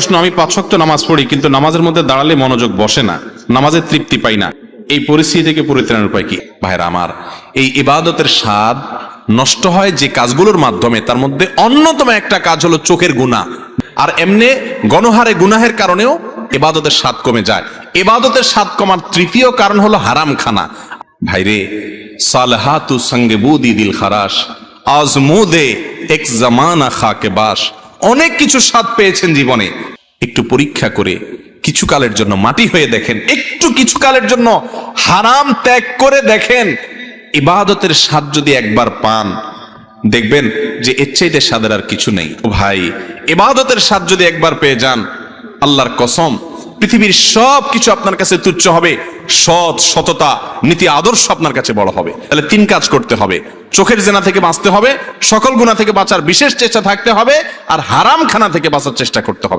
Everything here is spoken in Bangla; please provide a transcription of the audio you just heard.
প্রশ্ন, আমি 5 ওয়াক্ত নামাজ পড়ি কিন্তু নামাজের মধ্যে দাঁড়ালে মনোযোগ বসে না, নামাজের তৃপ্তি পাই না, এই পরিস্থিতি থেকে পরিত্রাণের উপায় কি? ভাইরা আমার, এই ইবাদতের স্বাদ নষ্ট হয় যে কাজগুলোর মাধ্যমে, তার মধ্যে অন্যতম একটা কাজ হলো চোখের গুনাহ। আর এমনি গণহারে গুনাহের কারণেও ইবাদতের স্বাদ কমে যায়। ইবাদতের স্বাদ কমার তৃতীয় কারণ হলো হারাম খানা। ভাইরে, সালহাতু সঙ্গে বুদি দিল খারাস, আজমুদে এক জামানা খাকে বাস। অনেক কিছু স্বাদ পেয়েছেন জীবনে, একটু পরীক্ষা করে কিছুকালের জন্য মাটি হয়ে দেখেন, একটু কিছুকালের জন্য হারাম ত্যাগ করে দেখেন। ইবাদতের স্বাদ যদি একবার পান, দেখবেন যে এর চাইতে স্বাদের আর কিছু নেই। ও ভাই, ইবাদতের স্বাদ যদি একবার পেয়ে যান, আল্লাহর কসম, পৃথিবীর সব কিছু আপনার কাছে তুচ্ছ হবে। সৎ, সততা, নীতি, আদর্শ আপনার কাছে বড় হবে। তাহলে 3 কাজ করতে হবে: চোখের জেনা থেকে বাঁচতে হবে, সকল গুনাহ থেকে বাঁচার বিশেষ চেষ্টা থাকতে হবে, আর হারাম খানা থেকে বাঁচার চেষ্টা করতে হবে।